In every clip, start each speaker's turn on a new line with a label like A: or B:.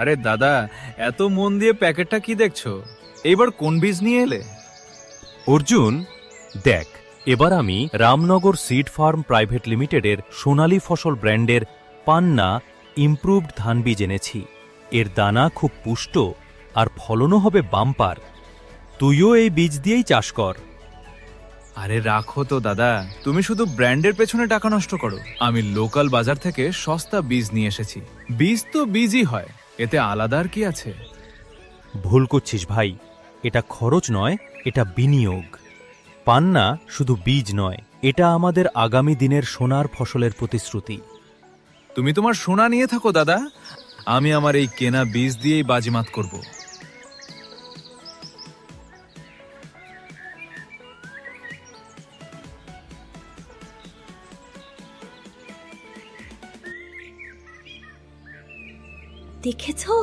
A: আরে দাদা, এত মন দিয়ে প্যাকেটটা কি দেখছো? এইবার কোন বীজ নিয়ে এলে?
B: অর্জুন, দেখ, এবার আমি রামনগর সিড ফার্ম প্রাইভেট লিমিটেডের সোনালী ফসল ব্র্যান্ডের পান্না ইমপ্রুভড ধান বীজ এনেছি। এর দানা খুব পুষ্ট আর ফলনও হবে বাম্পার। তুইও এই বীজ দিয়েই চাষ কর।
A: আরে রাখো তো দাদা, তুমি শুধু ব্র্যান্ডের পেছনে টাকা নষ্ট করো। আমি লোকাল বাজার থেকে সস্তা বীজ নিয়ে এসেছি। বীজ তো বীজই হয়, এতে আলাদা আর কি আছে?
B: ভুল করছিস ভাই, এটা খরচ নয়, এটা বিনিয়োগ। পান্না শুধু বীজ নয়, এটা আমাদের আগামী দিনের সোনার ফসলের প্রতিশ্রুতি।
A: তুমি তোমার সোনা নিয়ে থাকো দাদা, আমি আমার এই কেনা বীজ দিয়েই বাজিমাত করব।
C: দেখেছো,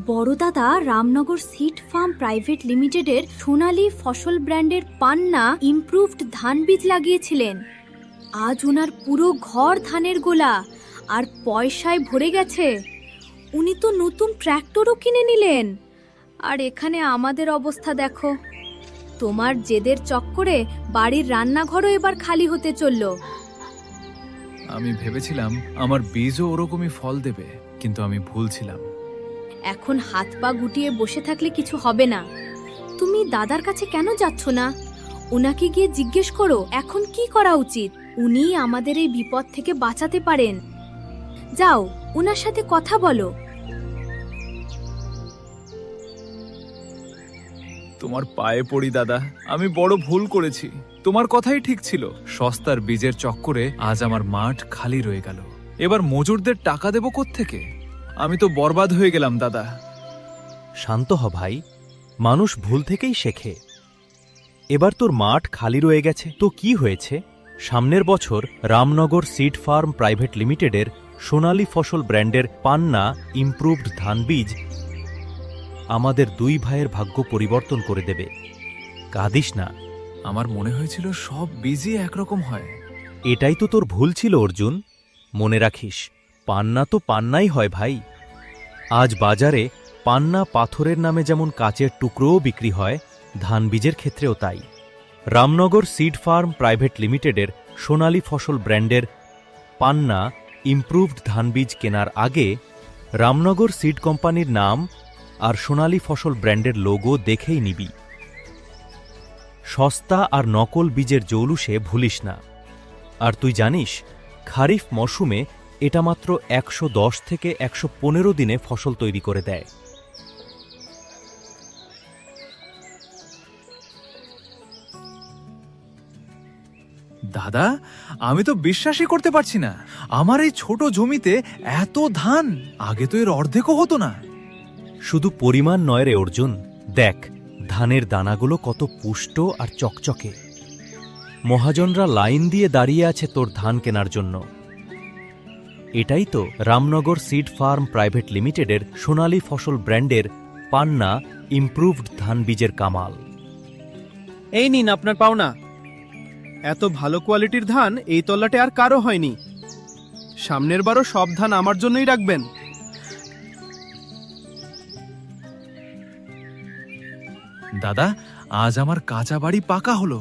C: বড় দাদা রামনগর সিড ফার্ম প্রাইভেট লিমিটেডের সোনালী ফসল ব্র্যান্ডের পান্না ইমপ্রুভড ধান বীজ লাগিয়েছিলেন। আজ ওনার পুরো ঘর ধানের গোলা আর পয়সায় ভরে গেছে। উনি তো নতুন ট্র্যাক্টরও কিনে নিলেন। আর এখানে আমাদের অবস্থা দেখো, তোমার জেদের চক্করে বাড়ির রান্নাঘরও এবার খালি হতে চলল।
A: আমি ভেবেছিলাম আমার বীজও ওরকমই ফল দেবে, কিন্তু আমি ভুল ছিলাম।
C: এখন হাত পা গুটিয়ে বসে থাকলে কিছু হবে না। তুমি দাদার কাছে কেন যাচ্ছ না? ওনাকে গিয়ে জিজ্ঞেস করো এখন কি করা উচিত। উনি আমাদের এই বিপদ থেকে বাঁচাতে পারেন। যাও, ওনার সাথে কথা বলো।
A: তোমার পায়ে পড়ি দাদা, আমি বড় ভুল করেছি। তোমার কথাই ঠিক ছিল, সস্তার বীজের চক্করে আজ আমার মাঠ খালি রয়ে গেল। এবার মজুরদের টাকা দেব কোত্থেকে? আমি তো বরবাদ হয়ে গেলাম দাদা।
B: শান্ত হ ভাই, মানুষ ভুল থেকেই শেখে। এবার তোর মাঠ খালি রয়ে গেছে তো কি হয়েছে? সামনের বছর রামনগর সিড ফার্ম প্রাইভেট লিমিটেডের সোনালী ফসল ব্র্যান্ডের পান্না ইমপ্রুভড ধান বীজ আমাদের দুই ভাইয়ের ভাগ্য পরিবর্তন করে দেবে। কাঁদিস না।
A: আমার মনে হয়েছিল সব বীজই একরকম হয়।
B: এটাই তো তোর ভুল ছিল অর্জুন। মনে রাখিস, পান্না তো পান্নাই হয় ভাই। আজ বাজারে পান্না পাথরের নামে যেমন কাচের টুকরোও বিক্রি হয়, ধান বীজের ক্ষেত্রেও তাই। রামনগর সিড ফার্ম প্রাইভেট লিমিটেডের সোনালী ফসল ব্র্যান্ডের পান্না ইমপ্রুভড ধান বীজ কেনার আগে রামনগর সিড কোম্পানির নাম আর সোনালী ফসল ব্র্যান্ডের লোগো দেখেই নিবি। সস্তা আর নকল বীজের জৌলুসে ভুলিস না। আর তুই জানিস, খারিফ মরশুমে এটা মাত্র ১১০ থেকে ১১৫ দিনে ফসল তৈরি করে দেয়।
A: দাদা, আমি তো বিশ্বাসই করতে পারছি না, আমার এই ছোট জমিতে এত ধান। আগে তো এর অর্ধেকও হতো না।
B: শুধু পরিমাণ নয় রে অর্জুন, দেখ ধানের দানাগুলো কত পুষ্ট আর চকচকে। মহাজনরা লাইন দিয়ে দাঁড়িয়ে আছে তোর ধান কেনার জন্য। এটাই তো রামনগর সিড ফার্ম প্রাইভেট লিমিটেডের সোনালী ফসল ব্র্যান্ডের পান্না ইমপ্রুভড ধান বীজের কামাল।
D: এই নিন আপনার পাওনা। এত ভালো কোয়ালিটির ধান এই তল্লাটে আর কারো হয়নি। সামনের বারও সব ধান আমার জন্যই রাখবেন।
A: দাদা, আজ আমার কাঁচা বাড়ি পাকা হলো।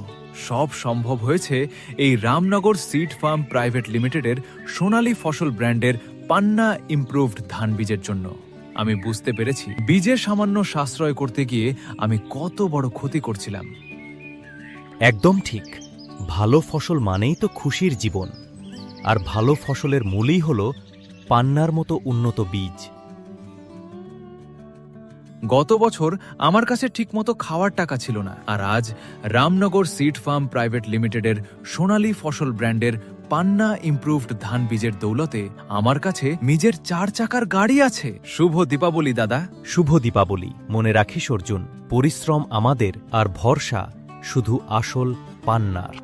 A: সব সম্ভব হয়েছে এই রামনগর সিড ফার্ম প্রাইভেট লিমিটেডের সোনালী ফসল ব্র্যান্ডের পান্না ইমপ্রুভড ধান বীজের জন্য। আমি বুঝতে পেরেছি বীজের সামান্য সাশ্রয় করতে গিয়ে আমি কত বড় ক্ষতি করছিলাম।
B: একদম ঠিক। ভালো ফসল মানেই তো খুশির জীবন। আর ভালো ফসলের মূলই হল পান্নার মতো উন্নত বীজ।
A: গত বছর আমার কাছে ঠিকমতো খাওয়ার টাকা ছিল না, আর আজ রামনগর সিড ফার্ম প্রাইভেট লিমিটেডের সোনালী ফসল ব্র্যান্ডের পান্না ইমপ্রুভড ধান বীজের দৌলতে আমার কাছে নিজের 4 চাকার গাড়ি আছে। শুভ দীপাবলি দাদা।
B: শুভ দীপাবলি। মনে রাখিস অর্জুন, পরিশ্রম আমাদের আর ভরসা শুধু আসল পান্নার।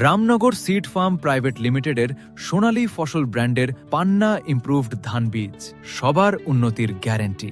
A: রামনগর সিড ফার্ম প্রাইভেট লিমিটেডের সোনালী ফসল ব্র্যান্ডের পান্না ইমপ্রুভড ধান বীজ, সবার উন্নতির গ্যারান্টি।